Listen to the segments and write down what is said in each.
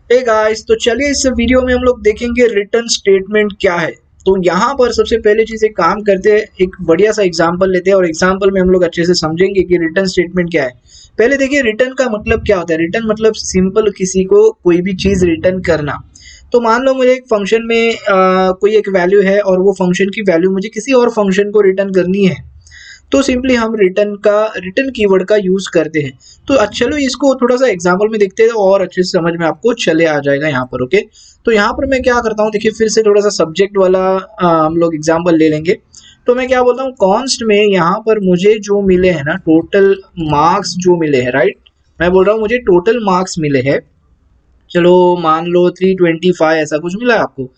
Hey guys, तो चलिए इस वीडियो में हम लोग देखेंगे रिटर्न स्टेटमेंट क्या है। तो यहाँ पर सबसे पहले चीज एक काम करते हैं, एक बढ़िया सा एग्जांपल लेते हैं और एग्जांपल में हम लोग अच्छे से समझेंगे कि रिटर्न स्टेटमेंट क्या है। पहले देखिए रिटर्न का मतलब क्या होता है। रिटर्न मतलब सिंपल किसी को कोई भी चीज रिटर्न करना। तो मान लो मुझे एक फंक्शन में कोई एक वैल्यू है और वो फंक्शन की वैल्यू मुझे किसी और फंक्शन को रिटर्न करनी है, तो सिंपली हम रिटर्न कीवर्ड का यूज करते हैं। तो चलो इसको थोड़ा सा एग्जांपल में देखते हैं और अच्छे से समझ में आपको चले आ जाएगा यहाँ पर। ओके, तो यहाँ पर मैं क्या करता हूँ, देखिए फिर से थोड़ा सा सब्जेक्ट वाला हम लोग एग्जांपल ले लेंगे। तो मैं क्या बोलता हूँ, कॉन्स्ट में यहाँ पर मुझे जो मिले हैं ना, टोटल मार्क्स जो मिले हैं, राइट। मैं बोल रहा हूँ मुझे टोटल मार्क्स मिले हैं। चलो मान लो 325 ऐसा कुछ मिला है आपको।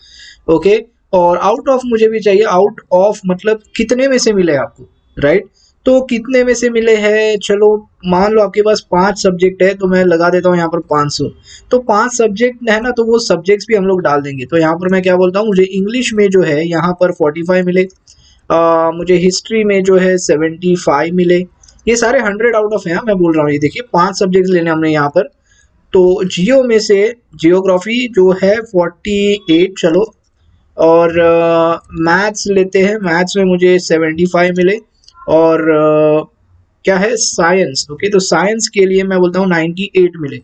ओके, और आउट ऑफ मुझे भी चाहिए। आउट ऑफ मतलब कितने में से मिले आपको, राइट। तो कितने में से मिले हैं, चलो मान लो आपके पास 5 सब्जेक्ट है, तो मैं लगा देता हूँ यहाँ पर 500। तो 5 सब्जेक्ट है ना, तो वो सब्जेक्ट्स भी हम लोग डाल देंगे। तो यहाँ पर मैं क्या बोलता हूँ, मुझे इंग्लिश में जो है यहाँ पर 45 मिले, मुझे हिस्ट्री में जो है 75 मिले। ये सारे 100 आउट ऑफ है, मैं बोल रहा हूँ। ये देखिए 5 सब्जेक्ट लेने हमने यहाँ पर। तो जियो में से जियोग्राफी जो है 48, चलो। और मैथ्स लेते हैं, मैथ्स में मुझे 75 मिले। और क्या है, साइंस। ओके, तो साइंस के लिए मैं बोलता हूँ 98 मिले।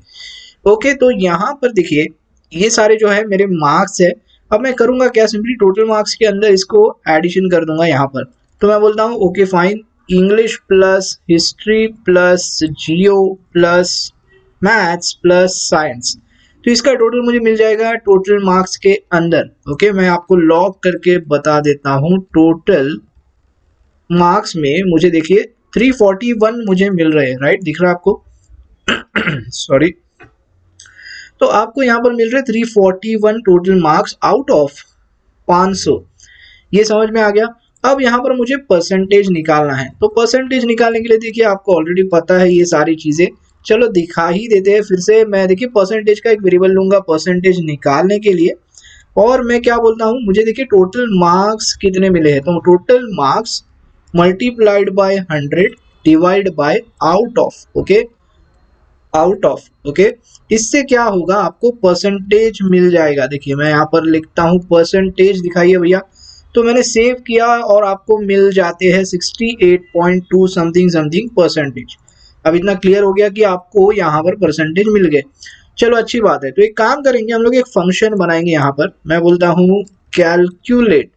ओके, तो यहाँ पर देखिए ये सारे जो है मेरे मार्क्स है। अब मैं करूँगा क्या, सिंपली टोटल मार्क्स के अंदर इसको एडिशन कर दूंगा यहाँ पर। तो मैं बोलता हूँ okay fine, English plus history plus geo plus maths plus science. तो इसका टोटल मुझे मिल जाएगा टोटल मार्क्स के अंदर। ओके, मैं आपको लॉग करके बता देता हूँ। टोटल मार्क्स में मुझे देखिए 341 मुझे मिल रहे हैं, राइट। दिख रहा है आपको? सॉरी। तो आपको यहाँ पर मिल रहे 341 टोटल मार्क्स आउट ऑफ 500। ये समझ में आ गया। अब यहाँ पर मुझे परसेंटेज निकालना है। तो परसेंटेज निकालने के लिए देखिए आपको ऑलरेडी पता है ये सारी चीजें। चलो दिखा ही देते हैं फिर से। मैं देखिए परसेंटेज का एक वेरिएबल लूंगा परसेंटेज निकालने के लिए। और मैं क्या बोलता हूँ, मुझे देखिए टोटल मार्क्स कितने मिले हैं। तो total marks multiplied by 100 divide by out of. Okay, out of. Okay, इससे क्या होगा, आपको परसेंटेज मिल जाएगा। देखिए मैं यहाँ पर लिखता हूँ परसेंटेज, दिखाइए भैया। तो मैंने सेव किया और आपको मिल जाते हैं 68.2 समथिंग समथिंग परसेंटेज। अब इतना क्लियर हो गया कि आपको यहाँ पर परसेंटेज मिल गए। चलो अच्छी बात है। तो एक काम करेंगे, हम लोग एक फंक्शन बनाएंगे यहाँ पर। मैं बोलता हूँ कैलकुलेट।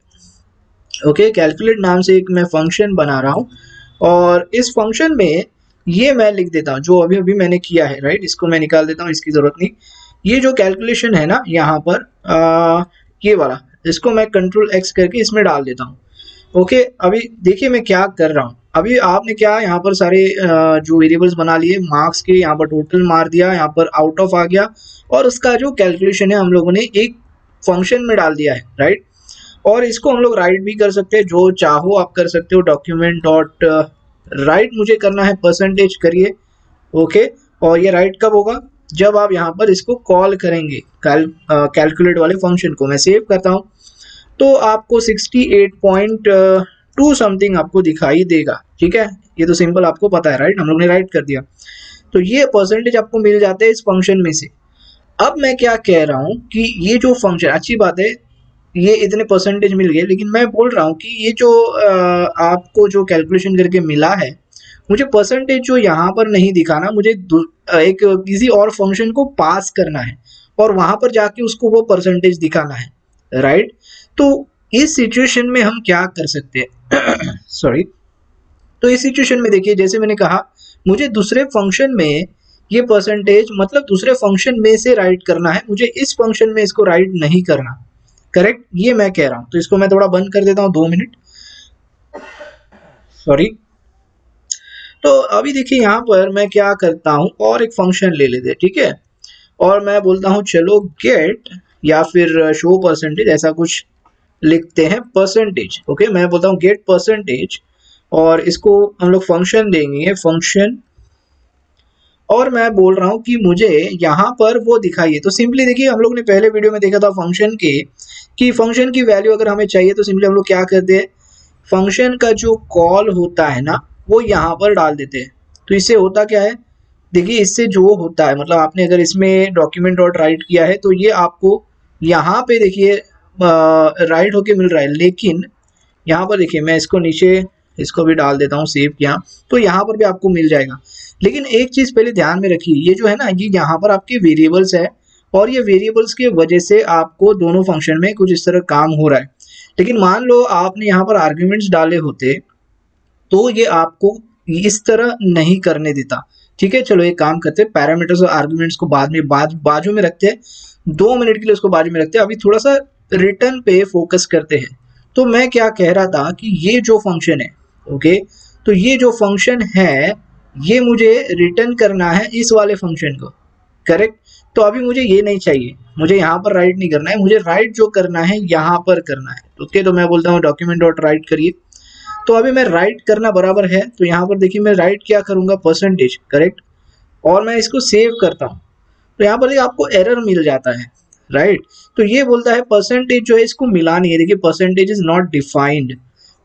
ओके, कैलकुलेट नाम से एक मैं फंक्शन बना रहा हूँ। और इस फंक्शन में ये मैं लिख देता हूँ जो अभी अभी मैंने किया है, राइट। इसको मैं निकाल देता हूँ, इसकी जरूरत नहीं। ये जो कैलकुलेशन है ना यहाँ पर ये वाला, इसको मैं कंट्रोल एक्स करके इसमें डाल देता हूँ। ओके, अभी देखिए मैं क्या कर रहा हूँ। अभी आपने क्या यहाँ पर सारे जो वेरिएबल्स बना लिए मार्क्स के, यहाँ पर टोटल मार दिया, यहाँ पर आउट ऑफ आ गया। और उसका जो कैलकुलेशन है हम लोगों ने एक फंक्शन में डाल दिया है, राइट। और इसको हम लोग राइट भी कर सकते हैं, जो चाहो आप कर सकते हो। डॉक्यूमेंट डॉट राइट मुझे करना है, परसेंटेज करिए। ओके, और ये राइट कब होगा, जब आप यहाँ पर इसको कॉल करेंगे कैलकुलेट वाले फंक्शन को। मैं सेव करता हूँ। तो आपको 68.2 समथिंग आपको दिखाई देगा, ठीक है। ये तो सिंपल आपको पता है, राइट। हम लोग ने राइट कर दिया। तो ये परसेंटेज आपको मिल जाते हैं इस फंक्शन में से। अब मैं क्या कह रहा हूँ कि ये जो फंक्शन, अच्छी बात है ये इतने परसेंटेज मिल गए, लेकिन मैं बोल रहा हूँ कि ये जो आपको जो कैलकुलेशन करके मिला है, मुझे परसेंटेज जो यहाँ पर नहीं दिखाना, मुझे एक किसी और फंक्शन को पास करना है और वहां पर जाके उसको वो परसेंटेज दिखाना है, राइट। तो इस सिचुएशन में हम क्या कर सकते हैं सॉरी। तो इस सिचुएशन में देखिए, जैसे मैंने कहा, मुझे दूसरे फंक्शन में ये परसेंटेज मतलब दूसरे फंक्शन में से राइट करना है, मुझे इस फंक्शन में इसको राइट नहीं करना, करेक्ट। ये मैं कह रहा हूं। तो इसको मैं थोड़ा बंद कर देता हूं, 2 मिनट, सॉरी। तो अभी देखिए यहाँ पर मैं क्या करता हूं, और एक फंक्शन ले लेते हैं, ठीक है। और मैं बोलता हूं चलो गेट या फिर शो परसेंटेज, ऐसा कुछ लिखते हैं, परसेंटेज। ओके, मैं बोलता हूं गेट परसेंटेज और इसको हम लोग फंक्शन देंगे, फंक्शन। और मैं बोल रहा हूं कि मुझे यहाँ पर वो दिखाइए। तो सिंपली देखिए, हम लोग ने पहले वीडियो में देखा था फंक्शन के कि फंक्शन की वैल्यू अगर हमें चाहिए तो सिंपली हम लोग क्या करते हैं, फंक्शन का जो कॉल होता है ना वो यहाँ पर डाल देते हैं। तो इससे होता क्या है, देखिए इससे जो होता है, मतलब आपने अगर इसमें डॉक्यूमेंट डॉट राइट किया है तो ये आपको यहाँ पे देखिए राइट होके मिल रहा है, लेकिन यहाँ पर देखिए मैं इसको नीचे इसको भी डाल देता हूँ सेव किया, तो यहाँ पर भी आपको मिल जाएगा। लेकिन एक चीज़ पहले ध्यान में रखिए, ये जो है ना, ये यहाँ पर आपके वेरिएबल्स है और ये वेरिएबल्स के वजह से आपको दोनों फंक्शन में कुछ इस तरह काम हो रहा है। लेकिन मान लो आपने यहाँ पर आर्ग्यूमेंट्स डाले होते तो ये आपको इस तरह नहीं करने देता। ठीक है, चलो एक काम करते हैं, पैरामीटर्स और आर्गुमेंट्स को बाद में बाजू में रखते हैं, 2 मिनट के लिए उसको बाजू में रखते हैं, अभी थोड़ा सा रिटर्न पे फोकस करते हैं। तो मैं क्या कह रहा था कि ये जो फंक्शन है, ओके, तो ये जो फंक्शन है ये मुझे रिटर्न करना है इस वाले फंक्शन को, करेक्ट। तो अभी मुझे ये नहीं चाहिए, मुझे यहाँ पर राइट नहीं करना है, मुझे राइट जो करना है यहाँ पर करना है। ओके, तो मैं बोलता हूँ डॉक्यूमेंट डॉट राइट करिए। तो अभी मैं राइट करना बराबर है, तो यहाँ पर देखिए मैं राइट क्या करूँगा, परसेंटेज, करेक्ट, और मैं इसको सेव करता हूँ। तो यहाँ पर आपको एरर मिल जाता है, राइट। तो ये बोलता है परसेंटेज जो है इसको मिला नहीं है, देखिए परसेंटेज इज नॉट डिफाइंड,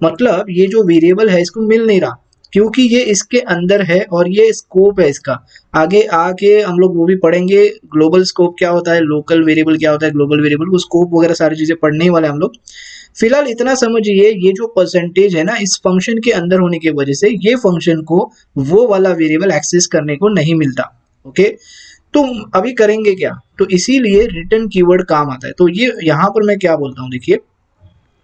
मतलब ये जो वेरिएबल है इसको मिल नहीं रहा क्योंकि ये इसके अंदर है और ये स्कोप है इसका। आगे आके हम लोग वो भी पढ़ेंगे, ग्लोबल स्कोप क्या होता है, लोकल वेरिएबल क्या होता है, ग्लोबल वेरिएबल, वो स्कोप वगैरह सारी चीजें पढ़ने ही वाले हम लोग। फिलहाल इतना समझिए, ये जो परसेंटेज है ना इस फंक्शन के अंदर होने की वजह से ये फंक्शन को वो वाला वेरिएबल एक्सेस करने को नहीं मिलता। ओके, तो अभी करेंगे क्या, तो इसीलिए रिटर्न कीवर्ड काम आता है। तो ये यहाँ पर मैं क्या बोलता हूँ, देखिए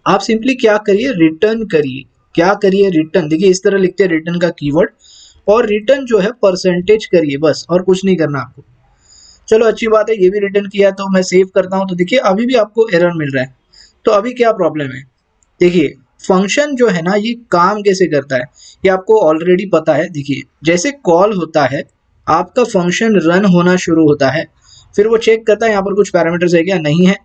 आप सिंपली क्या करिए, रिटर्न करिए, क्या करिए, रिटर्न, देखिए इस तरह लिखते हैं रिटर्न का कीवर्ड, और रिटर्न जो है परसेंटेज करिए बस, और कुछ नहीं करना आपको। चलो अच्छी बात है, ये भी रिटर्न किया, तो मैं सेव करता हूँ। तो देखिए अभी भी आपको एरर मिल रहा है। तो अभी क्या प्रॉब्लम है, देखिए फंक्शन जो है ना ये काम कैसे करता है ये आपको ऑलरेडी पता है। देखिए जैसे कॉल होता है, आपका फंक्शन रन होना शुरू होता है, फिर वो चेक करता है यहाँ पर कुछ पैरामीटर्स है क्या, नहीं है,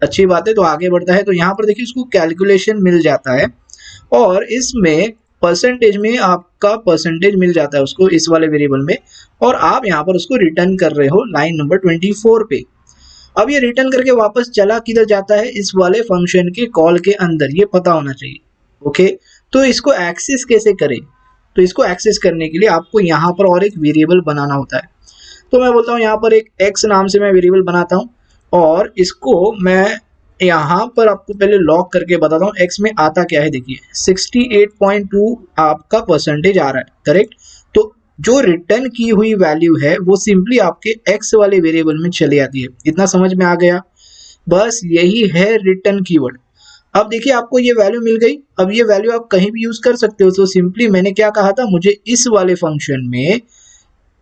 अच्छी बात है, तो आगे बढ़ता है। तो यहाँ पर देखिए उसको कैलकुलेशन मिल जाता है और इसमें परसेंटेज में आपका परसेंटेज मिल जाता है उसको इस वाले वेरिएबल में, और आप यहाँ पर उसको रिटर्न कर रहे हो लाइन नंबर 24 पे। अब ये रिटर्न करके वापस चला किधर जाता है, इस वाले फंक्शन के कॉल के अंदर, ये पता होना चाहिए। ओके, तो इसको एक्सेस कैसे करें, तो इसको एक्सेस करने के लिए आपको यहाँ पर और एक वेरिएबल बनाना होता है। तो मैं बोलता हूँ यहाँ पर एक x नाम से मैं वेरिएबल बनाता हूँ, और इसको मैं यहाँ पर आपको पहले लॉक करके बताता हूँ x में आता क्या है। देखिए 68.2 आपका परसेंटेज आ रहा है, करेक्ट। तो जो रिटर्न की हुई वैल्यू है वो सिंपली आपके x वाले वेरिएबल में चली आती है। इतना समझ में आ गया, बस यही है रिटर्न कीवर्ड। अब देखिए आपको ये वैल्यू मिल गई, अब ये वैल्यू आप कहीं भी यूज कर सकते हो। तो सिंपली मैंने क्या कहा था, मुझे इस वाले फंक्शन में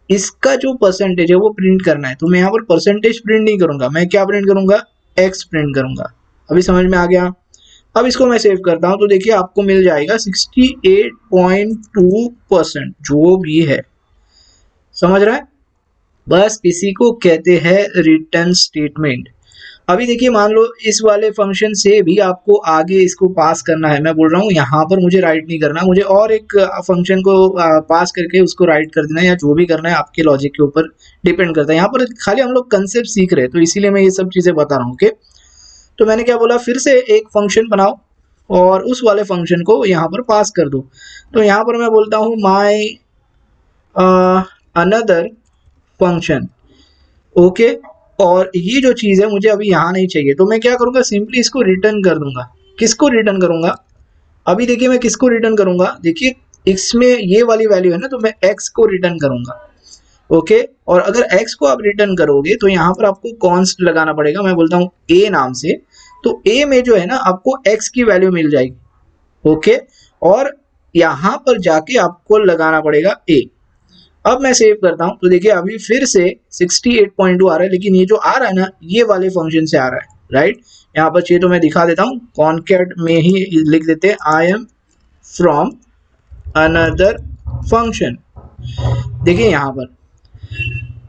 इसका जो परसेंटेज है वो प्रिंट करना है, तो मैं यहाँ पर परसेंटेज प्रिंट नहीं करूंगा, मैं क्या प्रिंट करूंगा, x प्रिंट करूंगा। अभी समझ में आ गया। अब इसको मैं सेव करता हूं, तो देखिए आपको मिल जाएगा 68.2% जो भी है, समझ रहा है, बस इसी को कहते हैं रिटर्न स्टेटमेंट। अभी देखिए मान लो इस वाले फंक्शन से भी आपको आगे इसको पास करना है, मैं बोल रहा हूँ यहाँ पर मुझे राइट नहीं करना, मुझे और एक फंक्शन को पास करके उसको राइट कर देना है, या जो भी करना है आपके लॉजिक के ऊपर डिपेंड करता है। यहाँ पर खाली हम लोग कंसेप्ट सीख रहे हैं, तो इसीलिए मैं ये सब चीज़ें बता रहा हूँ। ओके, तो मैंने क्या बोला, फिर से एक फंक्शन बनाओ और उस वाले फंक्शन को यहाँ पर पास कर दो। तो यहाँ पर मैं बोलता हूँ माई अनदर फंक्शन, ओके, और ये जो चीज़ है मुझे अभी यहाँ नहीं चाहिए, तो मैं क्या करूँगा, सिंपली इसको रिटर्न कर दूंगा। किसको रिटर्न करूँगा, अभी देखिए मैं किसको रिटर्न करूँगा, देखिए इसमें ये वाली वैल्यू है ना, तो मैं x को रिटर्न करूँगा। ओके, और अगर x को आप रिटर्न करोगे तो यहाँ पर आपको कॉन्स्ट लगाना पड़ेगा, मैं बोलता हूँ a नाम से। तो a में जो है ना आपको x की वैल्यू मिल जाएगी। ओके, और यहाँ पर जाके आपको लगाना पड़ेगा a। अब मैं सेव करता हूं, तो देखिए अभी फिर से 68.2 आ रहा है, लेकिन ये जो आ रहा है ना ये वाले फंक्शन से आ रहा है, राइट। यहाँ पर चाहिए तो मैं दिखा देता हूँ, कॉन्कैट में ही लिख देते हैं I am from another function. देखिए यहाँ पर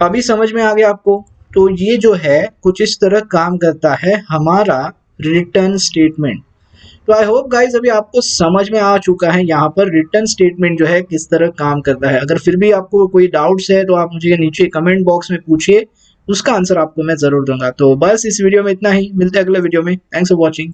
अभी समझ में आ गया आपको। तो ये जो है कुछ इस तरह काम करता है हमारा रिटर्न स्टेटमेंट। तो आई होप गाइज अभी आपको समझ में आ चुका है यहाँ पर रिटर्न स्टेटमेंट जो है किस तरह काम करता है। अगर फिर भी आपको कोई डाउट्स है तो आप मुझे नीचे कमेंट बॉक्स में पूछिए, उसका आंसर आपको मैं जरूर दूंगा। तो बस इस वीडियो में इतना ही, मिलते हैं अगले वीडियो में। Thanks for watching.